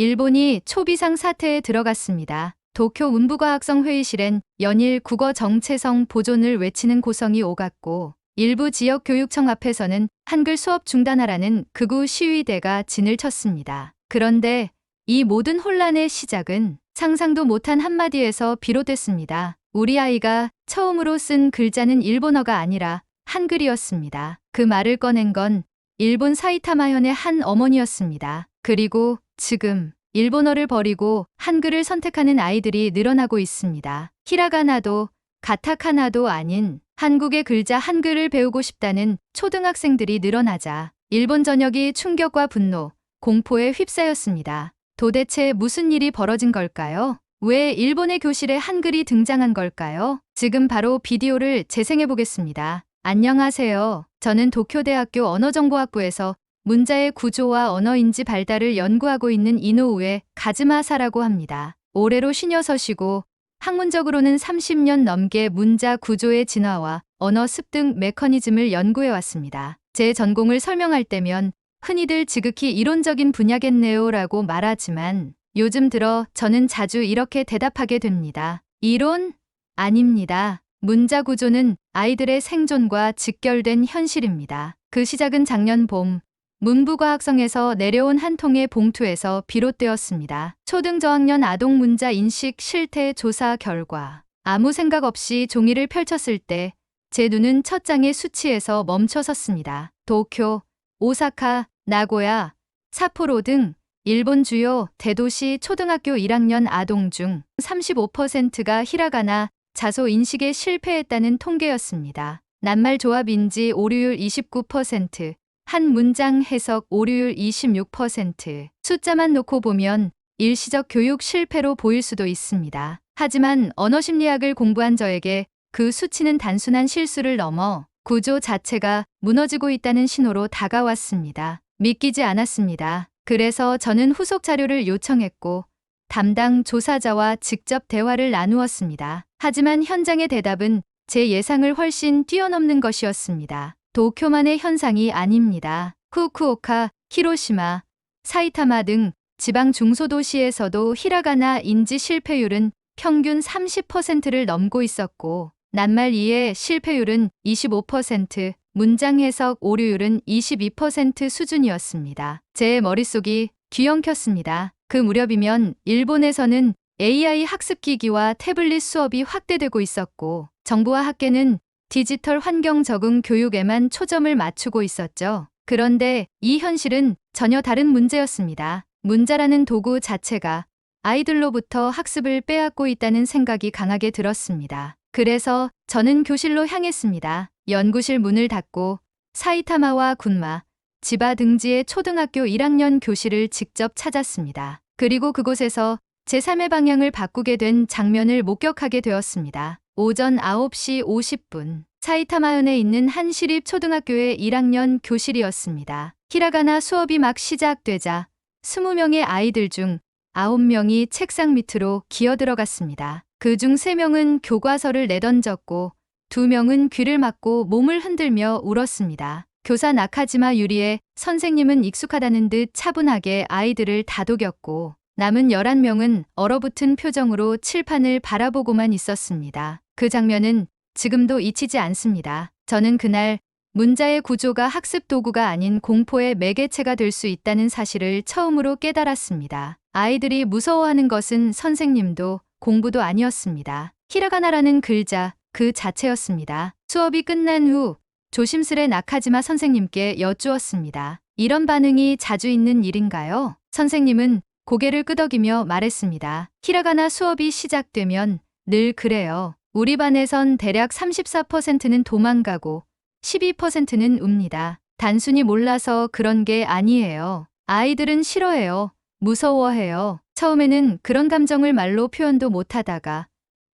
일본이 초비상 사태에 들어갔습니다. 도쿄 운부과학성 회의실엔 연일 국어 정체성 보존을 외치는 고성이 오갔고 일부 지역 교육청 앞에서는 한글 수업 중단하라는 극우 시위대가 진을 쳤습니다. 그런데 이 모든 혼란의 시작은 상상도 못한 한마디에서 비롯됐습니다. 우리 아이가 처음으로 쓴 글자는 일본어가 아니라 한글이었습니다. 그 말을 꺼낸 건 일본 사이타마현의 한 어머니였습니다. 그리고 지금 일본어를 버리고 한글을 선택하는 아이들이 늘어나고 있습니다. 히라가나도 가타카나도 아닌 한국의 글자 한글을 배우고 싶다는 초등학생들이 늘어나자 일본 전역이 충격과 분노, 공포에 휩싸였습니다. 도대체 무슨 일이 벌어진 걸까요? 왜 일본의 교실에 한글이 등장한 걸까요? 지금 바로 비디오를 재생해 보겠습니다. 안녕하세요. 저는 도쿄대학교 언어정보학부에서 문자의 구조와 언어인지 발달을 연구하고 있는 이노우에 가즈마사라고 합니다. 올해로 56이고 학문적으로는 30년 넘게 문자 구조의 진화와 언어 습득 메커니즘을 연구해 왔습니다. 제 전공을 설명할 때면 흔히들 지극히 이론적인 분야겠네요 라고 말하지만 요즘 들어 저는 자주 이렇게 대답하게 됩니다. 이론? 아닙니다. 문자 구조는 아이들의 생존과 직결된 현실입니다. 그 시작은 작년 봄 문부과학성에서 내려온 한 통의 봉투에서 비롯되었습니다. 초등 저학년 아동 문자 인식 실태 조사 결과 아무 생각 없이 종이를 펼쳤을 때 제 눈은 첫 장의 수치에서 멈춰 섰습니다. 도쿄, 오사카, 나고야, 삿포로 등 일본 주요 대도시 초등학교 1학년 아동 중 35%가 히라가나 자소 인식에 실패했다는 통계였습니다. 낱말 조합인지 오류율 29%, 한 문장 해석 오류율 26%. 숫자만 놓고 보면 일시적 교육 실패로 보일 수도 있습니다. 하지만 언어심리학을 공부한 저에게 그 수치는 단순한 실수를 넘어 구조 자체가 무너지고 있다는 신호로 다가왔습니다. 믿기지 않았습니다. 그래서 저는 후속 자료를 요청했고 담당 조사자와 직접 대화를 나누었습니다. 하지만 현장의 대답은 제 예상을 훨씬 뛰어넘는 것이었습니다. 도쿄만의 현상이 아닙니다. 후쿠오카, 히로시마, 사이타마 등 지방 중소도시에서도 히라가나 인지 실패율은 평균 30%를 넘고 있었고 낱말 이해 실패율은 25%, 문장 해석 오류율은 22% 수준이었습니다. 제 머릿속이 뒤엉켰습니다. 그 무렵이면 일본에서는 AI 학습기기와 태블릿 수업이 확대되고 있었고 정부와 학계는 디지털 환경 적응 교육에만 초점을 맞추고 있었죠. 그런데 이 현실은 전혀 다른 문제였습니다. 문자라는 도구 자체가 아이들로부터 학습을 빼앗고 있다는 생각이 강하게 들었습니다. 그래서 저는 교실로 향했습니다. 연구실 문을 닫고 사이타마와 군마, 지바 등지의 초등학교 1학년 교실을 직접 찾았습니다. 그리고 그곳에서 제 삶의 방향을 바꾸게 된 장면을 목격하게 되었습니다. 오전 9시 50분, 사이타마현에 있는 한 시립 초등학교의 1학년 교실이었습니다. 히라가나 수업이 막 시작되자 20명의 아이들 중 9명이 책상 밑으로 기어들어갔습니다. 그중 3명은 교과서를 내던졌고 2명은 귀를 막고 몸을 흔들며 울었습니다. 교사 나카지마 유리에 선생님은 익숙하다는 듯 차분하게 아이들을 다독였고 남은 11명은 얼어붙은 표정으로 칠판을 바라보고만 있었습니다. 그 장면은 지금도 잊히지 않습니다. 저는 그날 문자의 구조가 학습 도구가 아닌 공포의 매개체가 될 수 있다는 사실을 처음으로 깨달았습니다. 아이들이 무서워하는 것은 선생님도 공부도 아니었습니다. 히라가나라는 글자 그 자체였습니다. 수업이 끝난 후 조심스레 나카지마 선생님께 여쭈었습니다. 이런 반응이 자주 있는 일인가요? 선생님은 고개를 끄덕이며 말했습니다. 히라가나 수업이 시작되면 늘 그래요. 우리 반에선 대략 34%는 도망가고 12%는 웁니다. 단순히 몰라서 그런 게 아니에요. 아이들은 싫어해요. 무서워해요. 처음에는 그런 감정을 말로 표현도 못하다가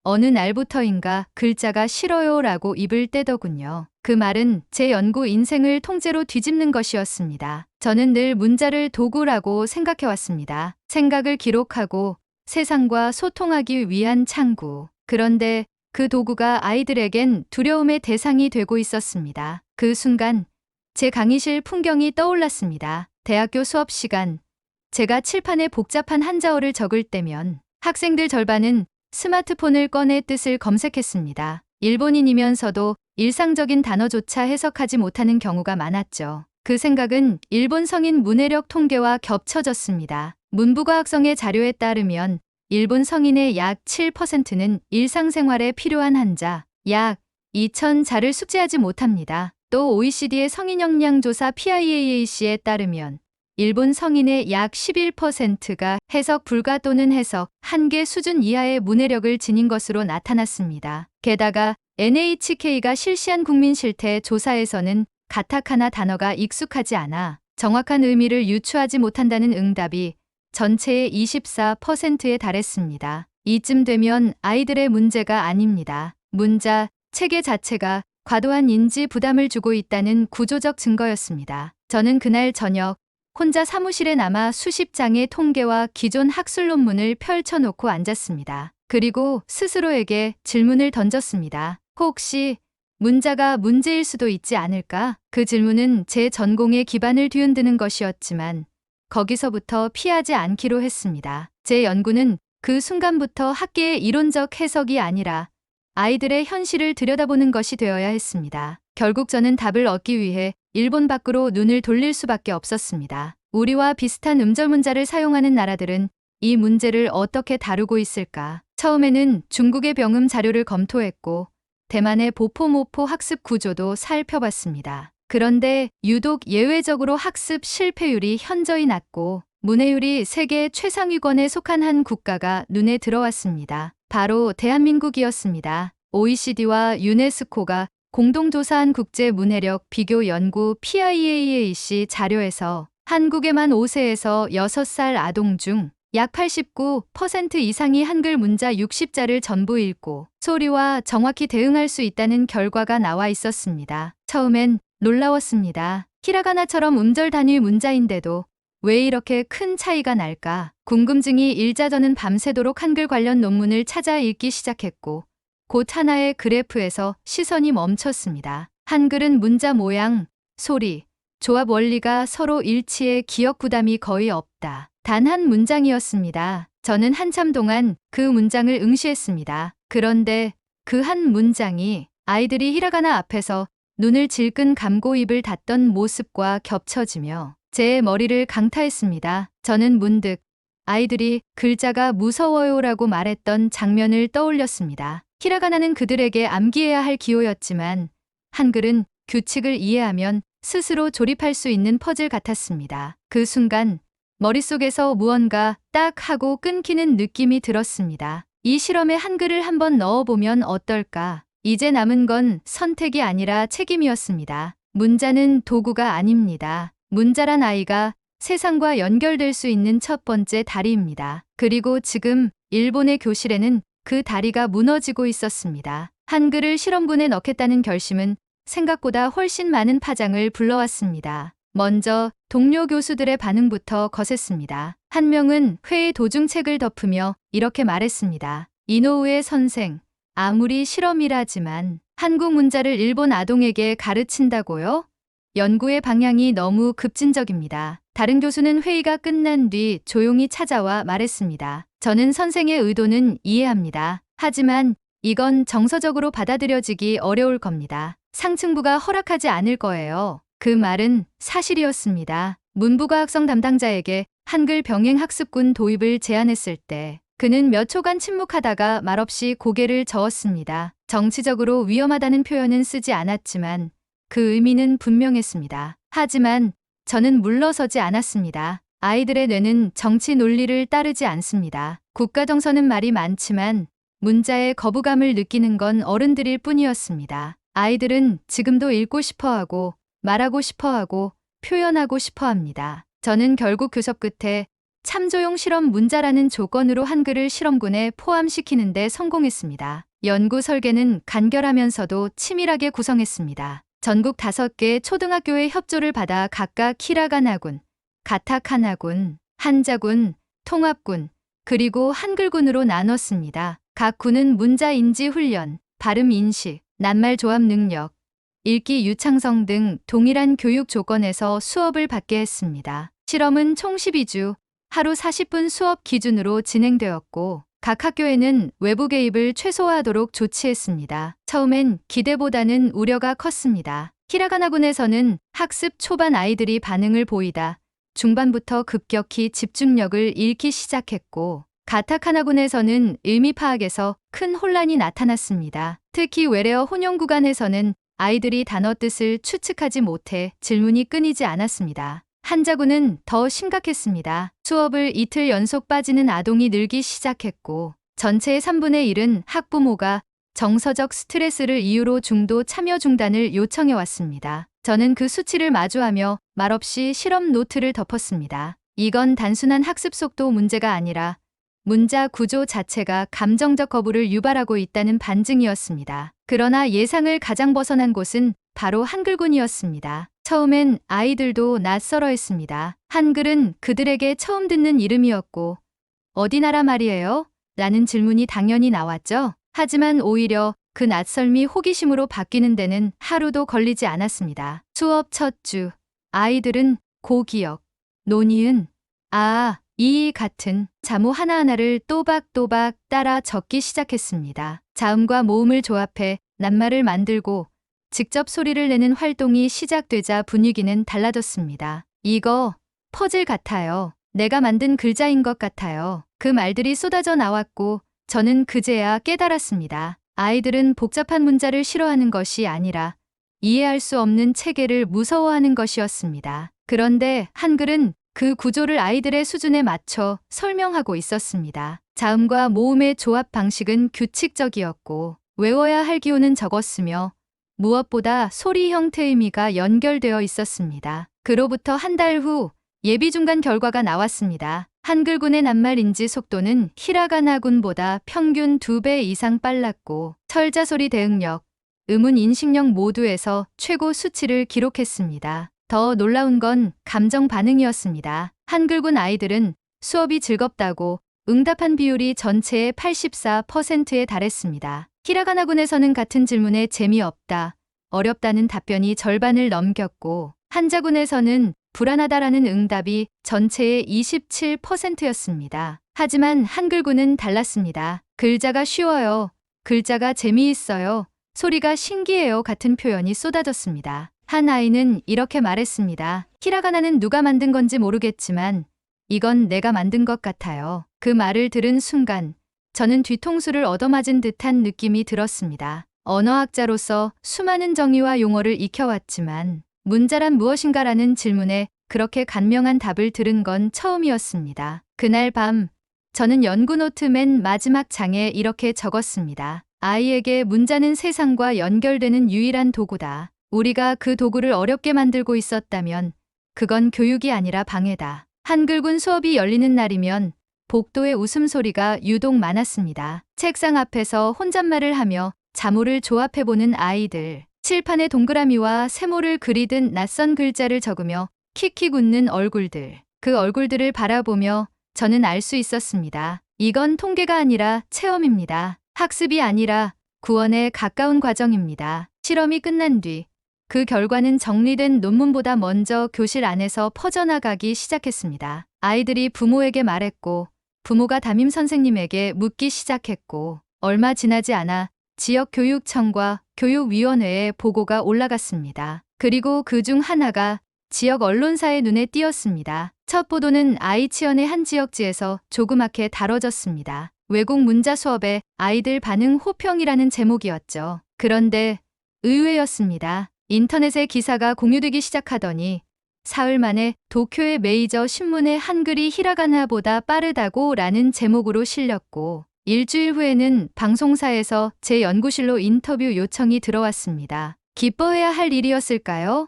어느 날부터인가 글자가 싫어요 라고 입을 떼더군요. 그 말은 제 연구 인생을 통째로 뒤집는 것이었습니다. 저는 늘 문자를 도구라고 생각해왔습니다. 생각을 기록하고 세상과 소통하기 위한 창구. 그런데 그 도구가 아이들에겐 두려움의 대상이 되고 있었습니다. 그 순간 제 강의실 풍경이 떠올랐습니다. 대학교 수업 시간. 제가 칠판에 복잡한 한자어를 적을 때면 학생들 절반은 스마트폰을 꺼내 뜻을 검색했습니다. 일본인이면서도 일상적인 단어조차 해석하지 못하는 경우가 많았죠. 그 생각은 일본 성인 문해력 통계와 겹쳐졌습니다. 문부과학성의 자료에 따르면 일본 성인의 약 7%는 일상생활에 필요한 한자 약 2,000자를 숙지하지 못합니다. 또 OECD의 성인 역량조사 PIAAC에 따르면 일본 성인의 약 11%가 해석 불가 또는 해석 한계 수준 이하의 문해력을 지닌 것으로 나타났습니다. 게다가 NHK가 실시한 국민 실태 조사에서는 가타카나 단어가 익숙하지 않아 정확한 의미를 유추하지 못한다는 응답이 전체의 24%에 달했습니다. 이쯤 되면 아이들의 문제가 아닙니다. 문자, 체계 자체가 과도한 인지 부담을 주고 있다는 구조적 증거였습니다. 저는 그날 저녁 혼자 사무실에 남아 수십 장의 통계와 기존 학술 논문을 펼쳐놓고 앉았습니다. 그리고 스스로에게 질문을 던졌습니다. 혹시 문자가 문제일 수도 있지 않을까? 그 질문은 제 전공의 기반을 뒤흔드는 것이었지만 거기서부터 피하지 않기로 했습니다. 제 연구는 그 순간부터 학계의 이론적 해석이 아니라 아이들의 현실을 들여다보는 것이 되어야 했습니다. 결국 저는 답을 얻기 위해 일본 밖으로 눈을 돌릴 수밖에 없었습니다. 우리와 비슷한 음절문자를 사용하는 나라들은 이 문제를 어떻게 다루고 있을까? 처음에는 중국의 병음 자료를 검토했고 대만의 보포모포 학습 구조도 살펴봤습니다. 그런데 유독 예외적으로 학습 실패율이 현저히 낮고 문해율이 세계 최상위권에 속한 한 국가가 눈에 들어왔습니다. 바로 대한민국이었습니다. OECD와 유네스코가 공동조사한 국제 문해력 비교 연구 PIAAC 자료에서 한국의 만 5세에서 6살 아동 중 약 89% 이상이 한글 문자 60자를 전부 읽고 소리와 정확히 대응할 수 있다는 결과가 나와 있었습니다. 처음엔 놀라웠습니다. 히라가나처럼 음절 단위 문자인데도 왜 이렇게 큰 차이가 날까? 궁금증이 일자 저는 밤새도록 한글 관련 논문을 찾아 읽기 시작했고 곧 하나의 그래프에서 시선이 멈췄습니다. 한글은 문자 모양, 소리, 조합 원리가 서로 일치해 기억 부담이 거의 없다. 단 한 문장이었습니다. 저는 한참 동안 그 문장을 응시했습니다. 그런데 그 한 문장이 아이들이 히라가나 앞에서 눈을 질끈 감고 입을 닫던 모습과 겹쳐지며 제 머리를 강타했습니다. 저는 문득 아이들이 글자가 무서워요라고 말했던 장면을 떠올렸습니다. 히라가나는 그들에게 암기해야 할 기호였지만 한글은 규칙을 이해하면 스스로 조립할 수 있는 퍼즐 같았습니다. 그 순간 머릿속에서 무언가 딱 하고 끊기는 느낌이 들었습니다. 이 실험에 한글을 한번 넣어보면 어떨까? 이제 남은 건 선택이 아니라 책임이었습니다. 문자는 도구가 아닙니다. 문자란 아이가 세상과 연결될 수 있는 첫 번째 다리입니다. 그리고 지금 일본의 교실에는 그 다리가 무너지고 있었습니다. 한글을 실험군에 넣겠다는 결심은 생각보다 훨씬 많은 파장을 불러왔습니다. 먼저 동료 교수들의 반응부터 거셌습니다. 한 명은 회의 도중 책을 덮으며 이렇게 말했습니다. 이노우에 선생, 아무리 실험이라지만 한국 문자를 일본 아동에게 가르친다고요? 연구의 방향이 너무 급진적입니다. 다른 교수는 회의가 끝난 뒤 조용히 찾아와 말했습니다. 저는 선생의 의도는 이해합니다. 하지만 이건 정서적으로 받아들여지기 어려울 겁니다. 상층부가 허락하지 않을 거예요. 그 말은 사실이었습니다. 문부과학성 담당자에게 한글 병행 학습군 도입을 제안했을 때 그는 몇 초간 침묵하다가 말없이 고개를 저었습니다. 정치적으로 위험하다는 표현은 쓰지 않았지만 그 의미는 분명했습니다. 하지만 저는 물러서지 않았습니다. 아이들의 뇌는 정치 논리를 따르지 않습니다. 국가정서는 말이 많지만 문자에 거부감을 느끼는 건 어른들일 뿐이었습니다. 아이들은 지금도 읽고 싶어하고 말하고 싶어하고 표현하고 싶어합니다. 저는 결국 교섭 끝에 참조용 실험 문자라는 조건으로 한글을 실험군에 포함시키는 데 성공했습니다. 연구 설계는 간결하면서도 치밀하게 구성했습니다. 전국 5개 초등학교의 협조를 받아 각각 히라가나군, 가타카나군, 한자군, 통합군, 그리고 한글군으로 나눴습니다. 각 군은 문자 인지 훈련, 발음 인식, 낱말 조합 능력, 읽기 유창성 등 동일한 교육 조건에서 수업을 받게 했습니다. 실험은 총 12주, 하루 40분 수업 기준으로 진행되었고 각 학교에는 외부 개입을 최소화하도록 조치했습니다. 처음엔 기대보다는 우려가 컸습니다. 히라가나군에서는 학습 초반 아이들이 반응을 보이다 중반부터 급격히 집중력을 잃기 시작했고 가타카나군에서는 의미 파악에서 큰 혼란이 나타났습니다. 특히 외래어 혼용 구간에서는 아이들이 단어 뜻을 추측하지 못해 질문이 끊이지 않았습니다. 한자군은 더 심각했습니다. 수업을 이틀 연속 빠지는 아동이 늘기 시작했고 전체의 3분의 1은 학부모가 정서적 스트레스를 이유로 중도 참여 중단을 요청해 왔습니다. 저는 그 수치를 마주하며 말없이 실험 노트를 덮었습니다. 이건 단순한 학습 속도 문제가 아니라 문자 구조 자체가 감정적 거부를 유발하고 있다는 반증이었습니다. 그러나 예상을 가장 벗어난 곳은 바로 한글군이었습니다. 처음엔 아이들도 낯설어했습니다. 한글은 그들에게 처음 듣는 이름이었고 어디 나라 말이에요? 라는 질문이 당연히 나왔죠. 하지만 오히려 그 낯설미 호기심으로 바뀌는 데는 하루도 걸리지 않았습니다. 수업 첫 주, 아이들은 고기역, 논이은, 이 같은 자모 하나하나를 또박또박 따라 적기 시작했습니다. 자음과 모음을 조합해 낱말을 만들고 직접 소리를 내는 활동이 시작되자 분위기는 달라졌습니다. 이거 퍼즐 같아요. 내가 만든 글자인 것 같아요. 그 말들이 쏟아져 나왔고 저는 그제야 깨달았습니다. 아이들은 복잡한 문자를 싫어하는 것이 아니라 이해할 수 없는 체계를 무서워하는 것이었습니다. 그런데 한글은 그 구조를 아이들의 수준에 맞춰 설명하고 있었습니다. 자음과 모음의 조합 방식은 규칙적이었고 외워야 할 기호는 적었으며 무엇보다 소리 형태의 의미가 연결되어 있었습니다. 그로부터 한 달 후 예비 중간 결과가 나왔습니다. 한글군의 낱말 인지 속도는 히라가나군보다 평균 2배 이상 빨랐고 철자소리 대응력, 음운 인식력 모두에서 최고 수치를 기록했습니다. 더 놀라운 건 감정 반응이었습니다. 한글군 아이들은 수업이 즐겁다고 응답한 비율이 전체의 84%에 달했습니다. 히라가나군에서는 같은 질문에 재미없다, 어렵다는 답변이 절반을 넘겼고 한자군에서는 불안하다라는 응답이 전체의 27%였습니다. 하지만 한글군은 달랐습니다. 글자가 쉬워요. 글자가 재미있어요. 소리가 신기해요 같은 표현이 쏟아졌습니다. 한 아이는 이렇게 말했습니다. 히라가나는 누가 만든 건지 모르겠지만 이건 내가 만든 것 같아요. 그 말을 들은 순간 저는 뒤통수를 얻어맞은 듯한 느낌이 들었습니다. 언어학자로서 수많은 정의와 용어를 익혀왔지만 문자란 무엇인가라는 질문에 그렇게 간명한 답을 들은 건 처음이었습니다. 그날 밤 저는 연구 노트 맨 마지막 장에 이렇게 적었습니다. 아이에게 문자는 세상과 연결되는 유일한 도구다. 우리가 그 도구를 어렵게 만들고 있었다면 그건 교육이 아니라 방해다. 한글군 수업이 열리는 날이면 복도의 웃음소리가 유독 많았습니다. 책상 앞에서 혼잣말을 하며 자모를 조합해보는 아이들, 칠판에 동그라미와 세모를 그리듯 낯선 글자를 적으며 킥킥 웃는 얼굴들, 그 얼굴들을 바라보며 저는 알 수 있었습니다. 이건 통계가 아니라 체험입니다. 학습이 아니라 구원에 가까운 과정입니다. 실험이 끝난 뒤 그 결과는 정리된 논문보다 먼저 교실 안에서 퍼져나가기 시작했습니다. 아이들이 부모에게 말했고 부모가 담임 선생님에게 묻기 시작했고 얼마 지나지 않아 지역교육청과 교육위원회에 보고가 올라갔습니다. 그리고 그 중 하나가 지역 언론사의 눈에 띄었습니다. 첫 보도는 아이치현의 한 지역지에서 조그맣게 다뤄졌습니다. 외국 문자 수업에 아이들 반응 호평이라는 제목이었죠. 그런데 의외였습니다. 인터넷에 기사가 공유되기 시작하더니 사흘 만에 도쿄의 메이저 신문에 한글이 히라가나보다 빠르다고 라는 제목으로 실렸고 일주일 후에는 방송사에서 제 연구실로 인터뷰 요청이 들어왔습니다. 기뻐해야 할 일이었을까요?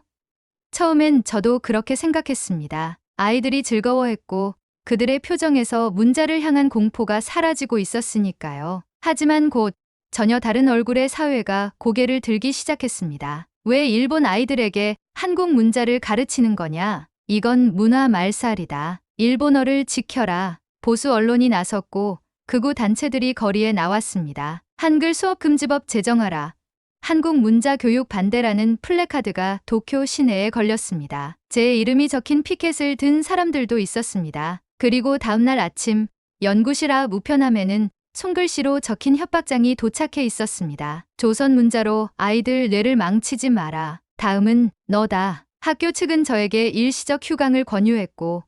처음엔 저도 그렇게 생각했습니다. 아이들이 즐거워했고 그들의 표정에서 문자를 향한 공포가 사라지고 있었으니까요. 하지만 곧 전혀 다른 얼굴의 사회가 고개를 들기 시작했습니다. 왜 일본 아이들에게 한국 문자를 가르치는 거냐? 이건 문화 말살이다. 일본어를 지켜라. 보수 언론이 나섰고 극우 단체들이 거리에 나왔습니다. 한글 수업 금지법 제정하라. 한국 문자 교육 반대라는 플래카드가 도쿄 시내에 걸렸습니다. 제 이름이 적힌 피켓을 든 사람들도 있었습니다. 그리고 다음날 아침 연구실 앞 우편함에는 손글씨로 적힌 협박장이 도착해 있었습니다. 조선 문자로 아이들 뇌를 망치지 마라. 다음은 너다. 학교 측은 저에게 일시적 휴강을 권유했고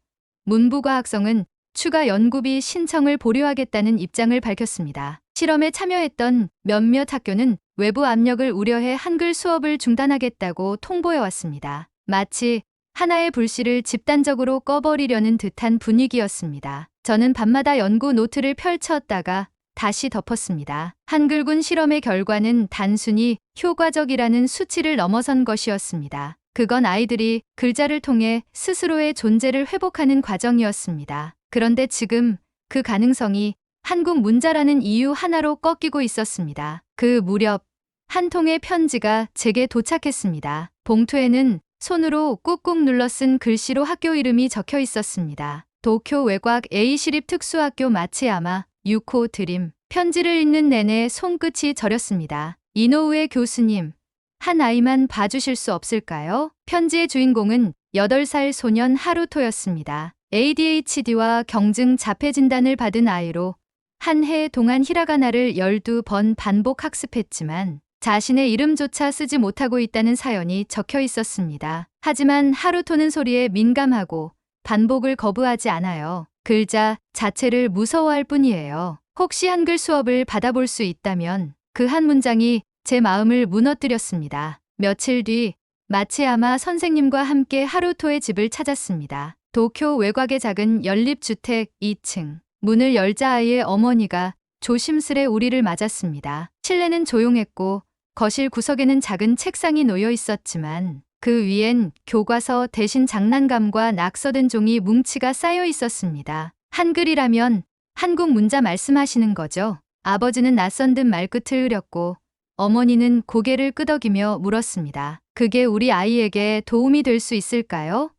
문부과학성은 추가 연구비 신청을 보류하겠다는 입장을 밝혔습니다. 실험에 참여했던 몇몇 학교는 외부 압력을 우려해 한글 수업을 중단하겠다고 통보해왔습니다. 마치 하나의 불씨를 집단적으로 꺼버리려는 듯한 분위기였습니다. 저는 밤마다 연구 노트를 펼쳤다가 다시 덮었습니다. 한글군 실험의 결과는 단순히 효과적이라는 수치를 넘어선 것이었습니다. 그건 아이들이 글자를 통해 스스로의 존재를 회복하는 과정이었습니다. 그런데 지금 그 가능성이 한국 문자라는 이유 하나로 꺾이고 있었습니다. 그 무렵 한 통의 편지가 제게 도착했습니다. 봉투에는 손으로 꾹꾹 눌러 쓴 글씨로 학교 이름이 적혀 있었습니다. 도쿄 외곽 A시립특수학교 마츠야마 6호 드림. 편지를 읽는 내내 손끝이 저렸습니다. 이노우에 교수님, 한 아이만 봐주실 수 없을까요? 편지의 주인공은 8살 소년 하루토였습니다. ADHD와 경증 자폐 진단을 받은 아이로 한 해 동안 히라가나를 12번 반복 학습했지만 자신의 이름조차 쓰지 못하고 있다는 사연이 적혀 있었습니다. 하지만 하루토는 소리에 민감하고 반복을 거부하지 않아요. 글자 자체를 무서워할 뿐이에요. 혹시 한글 수업을 받아볼 수 있다면 그 한 문장이 제 마음을 무너뜨렸습니다. 며칠 뒤 마츠야마 선생님과 함께 하루토의 집을 찾았습니다. 도쿄 외곽의 작은 연립주택 2층. 문을 열자 아이의 어머니가 조심스레 우리를 맞았습니다. 실내는 조용했고 거실 구석에는 작은 책상이 놓여 있었지만 그 위엔 교과서 대신 장난감과 낙서된 종이 뭉치가 쌓여 있었습니다. 한글이라면 한국 문자 말씀하시는 거죠? 아버지는 낯선 듯 말끝을 흐렸고 어머니는 고개를 끄덕이며 물었습니다. 그게 우리 아이에게 도움이 될 수 있을까요?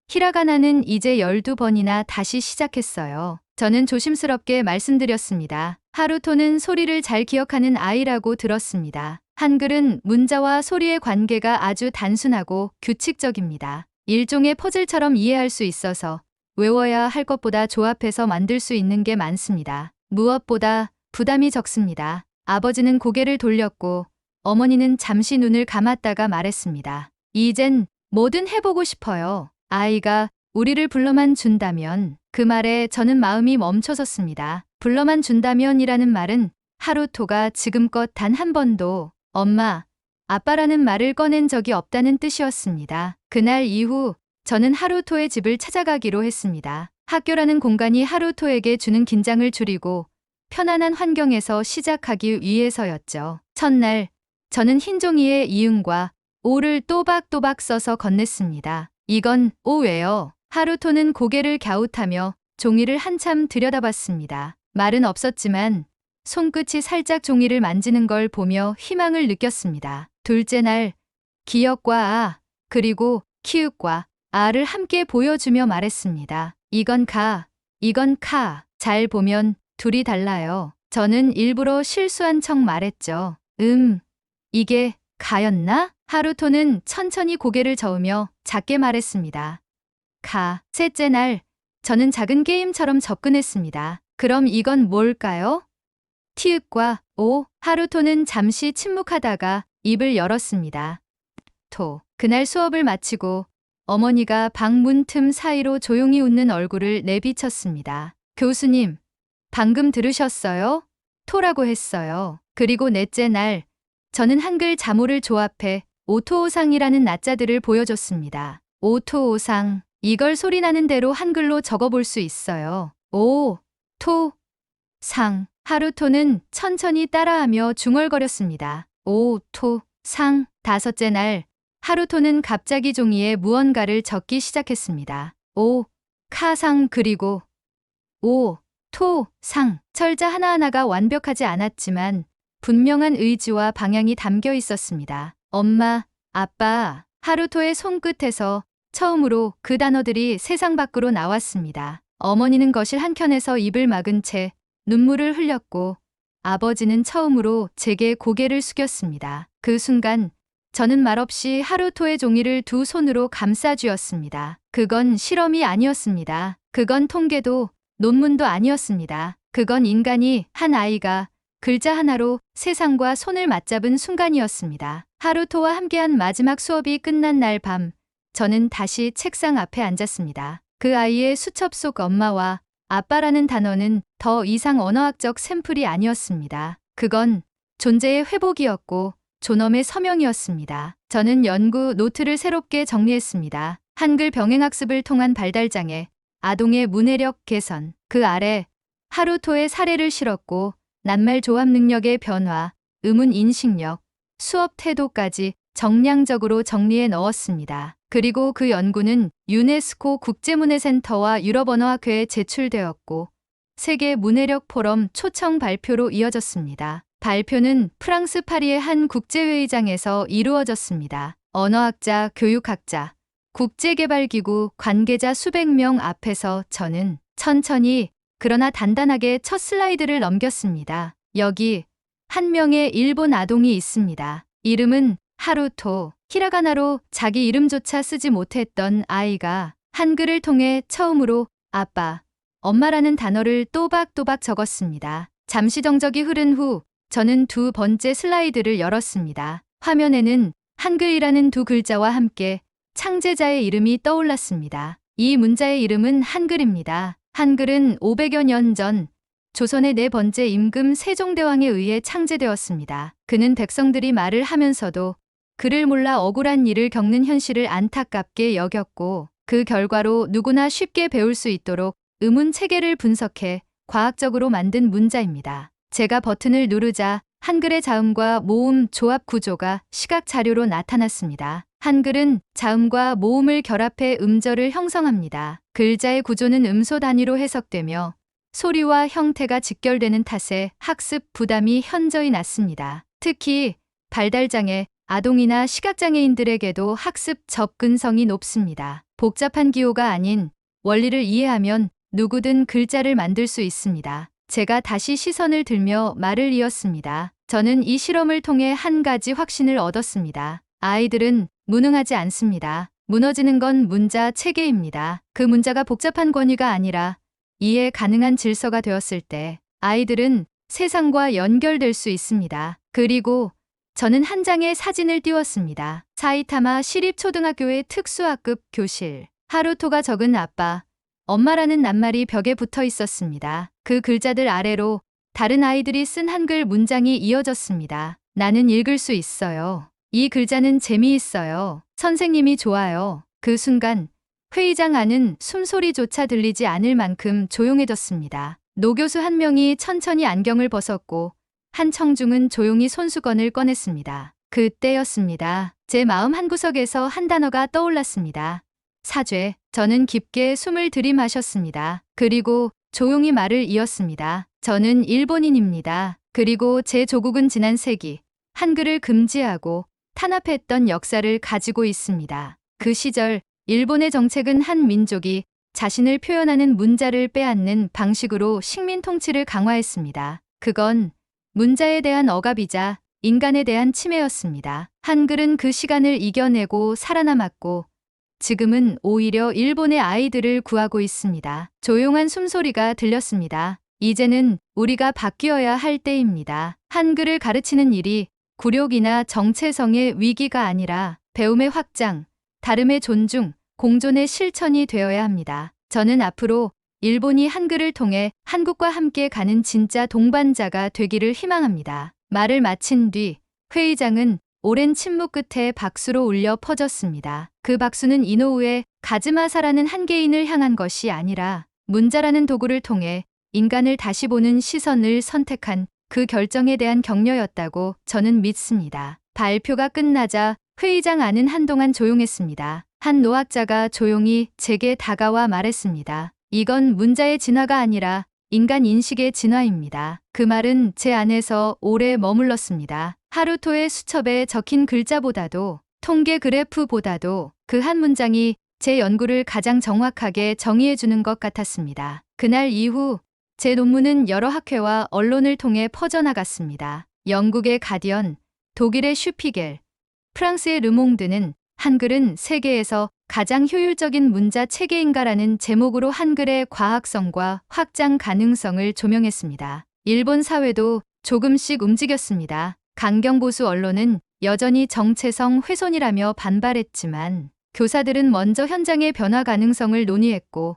히라가나는 이제 12번이나 다시 시작했어요. 저는 조심스럽게 말씀드렸습니다. 하루토는 소리를 잘 기억하는 아이라고 들었습니다. 한글은 문자와 소리의 관계가 아주 단순하고 규칙적입니다. 일종의 퍼즐처럼 이해할 수 있어서 외워야 할 것보다 조합해서 만들 수 있는 게 많습니다. 무엇보다 부담이 적습니다. 아버지는 고개를 돌렸고 어머니는 잠시 눈을 감았다가 말했습니다. 이젠 뭐든 해보고 싶어요. 아이가 우리를 불러만 준다면. 그 말에 저는 마음이 멈춰섰습니다. 불러만 준다면이라는 말은 하루토가 지금껏 단 한 번도 엄마, 아빠라는 말을 꺼낸 적이 없다는 뜻이었습니다. 그날 이후 저는 하루토의 집을 찾아가기로 했습니다. 학교라는 공간이 하루토에게 주는 긴장을 줄이고 편안한 환경에서 시작하기 위해서였죠. 첫날 저는 흰 종이에 이응과 오를 또박또박 써서 건넸습니다. 이건 오예요. 하루토는 고개를 갸웃하며 종이를 한참 들여다봤습니다. 말은 없었지만 손끝이 살짝 종이를 만지는 걸 보며 희망을 느꼈습니다. 둘째 날 기역과 아 그리고 키읔과 아를 함께 보여주며 말했습니다. 이건 가, 이건 카. 잘 보면 둘이 달라요. 저는 일부러 실수한 척 말했죠. 이게 가였나? 하루토는 천천히 고개를 저으며 작게 말했습니다. 가. 셋째 날 저는 작은 게임처럼 접근했습니다. 그럼 이건 뭘까요? 티읕과 오. 하루토는 잠시 침묵하다가 입을 열었습니다. 토. 그날 수업을 마치고 어머니가 방문 틈 사이로 조용히 웃는 얼굴을 내비쳤습니다. 교수님, 방금 들으셨어요? 토라고 했어요. 그리고 넷째 날 저는 한글 자모를 조합해 오토오상이라는 낮자들을 보여줬습니다. 오토오상. 이걸 소리나는 대로 한글로 적어볼 수 있어요. 오, 토, 상. 하루토는 천천히 따라하며 중얼거렸습니다. 오, 토, 상. 다섯째 날 하루토는 갑자기 종이에 무언가를 적기 시작했습니다. 오, 카상 그리고 오, 토, 상. 철자 하나하나가 완벽하지 않았지만 분명한 의지와 방향이 담겨 있었습니다. 엄마, 아빠. 하루토의 손끝에서 처음으로 그 단어들이 세상 밖으로 나왔습니다. 어머니는 거실 한켠에서 입을 막은 채 눈물을 흘렸고 아버지는 처음으로 제게 고개를 숙였습니다. 그 순간 저는 말없이 하루토의 종이를 두 손으로 감싸 쥐었습니다. 그건 실험이 아니었습니다. 그건 통계도 논문도 아니었습니다. 그건 인간이 한 아이가 글자 하나로 세상과 손을 맞잡은 순간이었습니다. 하루토와 함께한 마지막 수업이 끝난 날 밤, 저는 다시 책상 앞에 앉았습니다. 그 아이의 수첩 속 엄마와 아빠라는 단어는 더 이상 언어학적 샘플이 아니었습니다. 그건 존재의 회복이었고 존엄의 서명이었습니다. 저는 연구 노트를 새롭게 정리했습니다. 한글 병행학습을 통한 발달장애, 아동의 문해력 개선, 그 아래 하루토의 사례를 실었고 낱말 조합 능력의 변화, 의문 인식력, 수업 태도까지 정량적으로 정리해 넣었습니다. 그리고 그 연구는 유네스코 국제문해센터와 유럽언어학회에 제출되었고 세계 문해력 포럼 초청 발표로 이어졌습니다. 발표는 프랑스 파리의 한 국제회의장에서 이루어졌습니다. 언어학자, 교육학자, 국제개발기구 관계자 수백 명 앞에서 저는 천천히 그러나 단단하게 첫 슬라이드를 넘겼습니다. 여기 한 명의 일본 아동이 있습니다. 이름은 하루토. 히라가나로 자기 이름조차 쓰지 못했던 아이가 한글을 통해 처음으로 아빠, 엄마라는 단어를 또박또박 적었습니다. 잠시 정적이 흐른 후 저는 두 번째 슬라이드를 열었습니다. 화면에는 한글이라는 두 글자와 함께 창제자의 이름이 떠올랐습니다. 이 문자의 이름은 한글입니다. 한글은 500여 년 전 조선의 네 번째 임금 세종대왕에 의해 창제되었습니다. 그는 백성들이 말을 하면서도 글을 몰라 억울한 일을 겪는 현실을 안타깝게 여겼고 그 결과로 누구나 쉽게 배울 수 있도록 의문 체계를 분석해 과학적으로 만든 문자입니다. 제가 버튼을 누르자 한글의 자음과 모음 조합 구조가 시각 자료로 나타났습니다. 한글은 자음과 모음을 결합해 음절을 형성합니다. 글자의 구조는 음소 단위로 해석되며 소리와 형태가 직결되는 탓에 학습 부담이 현저히 낮습니다. 특히 발달장애, 아동이나 시각장애인들에게도 학습 접근성이 높습니다. 복잡한 기호가 아닌 원리를 이해하면 누구든 글자를 만들 수 있습니다. 제가 다시 시선을 들며 말을 이었습니다. 저는 이 실험을 통해 한 가지 확신을 얻었습니다. 아이들은 무능하지 않습니다. 무너지는 건 문자 체계입니다. 그 문자가 복잡한 권위가 아니라 이해 가능한 질서가 되었을 때 아이들은 세상과 연결될 수 있습니다. 그리고 저는 한 장의 사진을 띄웠습니다. 사이타마 시립초등학교의 특수학급 교실. 하루토가 적은 아빠, 엄마라는 낱말이 벽에 붙어 있었습니다. 그 글자들 아래로 다른 아이들이 쓴 한글 문장이 이어졌습니다. 나는 읽을 수 있어요. 이 글자는 재미있어요. 선생님이 좋아요. 그 순간 회의장 안은 숨소리조차 들리지 않을 만큼 조용해졌습니다. 노교수 한 명이 천천히 안경을 벗었고 한 청중은 조용히 손수건을 꺼냈습니다. 그때였습니다. 제 마음 한구석에서 한 단어가 떠올랐습니다. 사죄. 저는 깊게 숨을 들이마셨습니다. 그리고 조용히 말을 이었습니다. 저는 일본인입니다. 그리고 제 조국은 지난 세기 한글을 금지하고 탄압했던 역사를 가지고 있습니다. 그 시절 일본의 정책은 한 민족이 자신을 표현하는 문자를 빼앗는 방식으로 식민 통치를 강화했습니다. 그건 문자에 대한 억압이자 인간에 대한 침해였습니다. 한글은 그 시간을 이겨내고 살아남았고 지금은 오히려 일본의 아이들을 구하고 있습니다. 조용한 숨소리가 들렸습니다. 이제는 우리가 바뀌어야 할 때입니다. 한글을 가르치는 일이 굴욕이나 정체성의 위기가 아니라 배움의 확장, 다름의 존중, 공존의 실천이 되어야 합니다. 저는 앞으로 일본이 한글을 통해 한국과 함께 가는 진짜 동반자가 되기를 희망합니다. 말을 마친 뒤 회의장은 오랜 침묵 끝에 박수로 울려 퍼졌습니다. 그 박수는 이노우에 가즈마사라는 한 개인을 향한 것이 아니라 문자라는 도구를 통해 인간을 다시 보는 시선을 선택한 그 결정에 대한 격려였다고 저는 믿습니다. 발표가 끝나자 회의장 안은 한동안 조용했습니다. 한 노학자가 조용히 제게 다가와 말했습니다. 이건 문자의 진화가 아니라 인간 인식의 진화입니다. 그 말은 제 안에서 오래 머물렀습니다. 하루토의 수첩에 적힌 글자보다도 통계 그래프보다도 그 한 문장이 제 연구를 가장 정확하게 정의해주는 것 같았습니다. 그날 이후 제 논문은 여러 학회와 언론을 통해 퍼져나갔습니다. 영국의 가디언, 독일의 슈피겔, 프랑스의 르몽드는 한글은 세계에서 가장 효율적인 문자 체계인가라는 제목으로 한글의 과학성과 확장 가능성을 조명했습니다. 일본 사회도 조금씩 움직였습니다. 강경보수 언론은 여전히 정체성 훼손이라며 반발했지만 교사들은 먼저 현장의 변화 가능성을 논의했고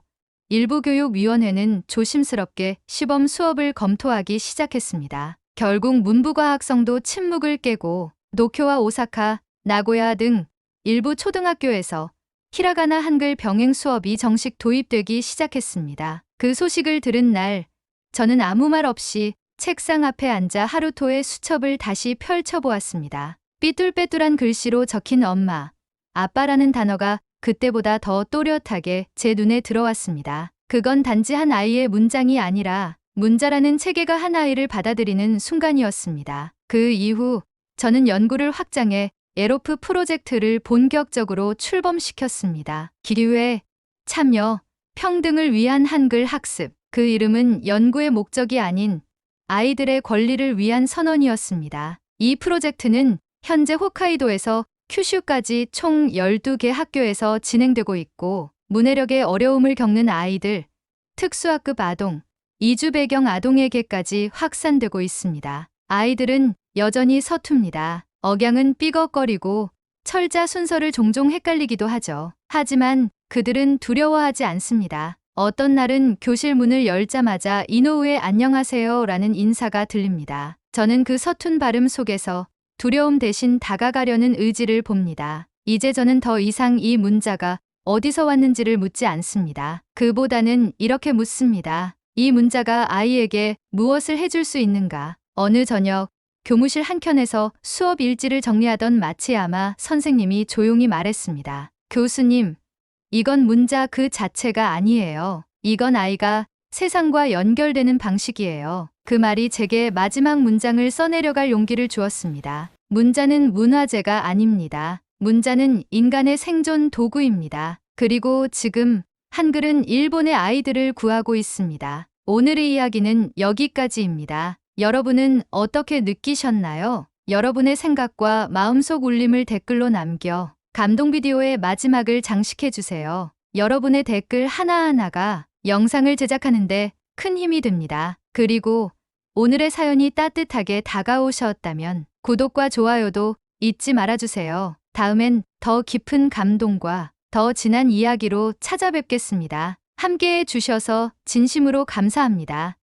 일부 교육위원회는 조심스럽게 시범 수업을 검토하기 시작했습니다. 결국 문부과학성도 침묵을 깨고 도쿄와 오사카, 나고야 등 일부 초등학교에서 히라가나 한글 병행 수업이 정식 도입되기 시작했습니다. 그 소식을 들은 날 저는 아무 말 없이 책상 앞에 앉아 하루토의 수첩을 다시 펼쳐보았습니다. 삐뚤빼뚤한 글씨로 적힌 엄마, 아빠라는 단어가 그때보다 더 또렷하게 제 눈에 들어왔습니다. 그건 단지 한 아이의 문장이 아니라 문자라는 체계가 한 아이를 받아들이는 순간이었습니다. 그 이후 저는 연구를 확장해 에로프 프로젝트를 본격적으로 출범시켰습니다. 기류의 참여, 평등을 위한 한글 학습. 그 이름은 연구의 목적이 아닌 아이들의 권리를 위한 선언이었습니다. 이 프로젝트는 현재 홋카이도에서 큐슈까지 총 12개 학교에서 진행되고 있고 문해력의 어려움을 겪는 아이들, 특수학급 아동, 이주 배경 아동에게까지 확산되고 있습니다. 아이들은 여전히 서툽니다. 억양은 삐걱거리고 철자 순서를 종종 헷갈리기도 하죠. 하지만 그들은 두려워하지 않습니다. 어떤 날은 교실 문을 열자마자 이노우에 안녕하세요 라는 인사가 들립니다. 저는 그 서툰 발음 속에서 두려움 대신 다가가려는 의지를 봅니다. 이제 저는 더 이상 이 문자가 어디서 왔는지를 묻지 않습니다. 그보다는 이렇게 묻습니다. 이 문자가 아이에게 무엇을 해줄 수 있는가? 어느 저녁 교무실 한켠에서 수업 일지를 정리하던 마치야마 선생님이 조용히 말했습니다. 교수님, 이건 문자 그 자체가 아니에요. 이건 아이가 세상과 연결되는 방식이에요. 그 말이 제게 마지막 문장을 써내려갈 용기를 주었습니다. 문자는 문화재가 아닙니다. 문자는 인간의 생존 도구입니다. 그리고 지금 한글은 일본의 아이들을 구하고 있습니다. 오늘의 이야기는 여기까지입니다. 여러분은 어떻게 느끼셨나요? 여러분의 생각과 마음속 울림을 댓글로 남겨 감동 비디오의 마지막을 장식해주세요. 여러분의 댓글 하나하나가 영상을 제작하는데 큰 힘이 됩니다. 그리고 오늘의 사연이 따뜻하게 다가오셨다면 구독과 좋아요도 잊지 말아주세요. 다음엔 더 깊은 감동과 더 진한 이야기로 찾아뵙겠습니다. 함께해 주셔서 진심으로 감사합니다.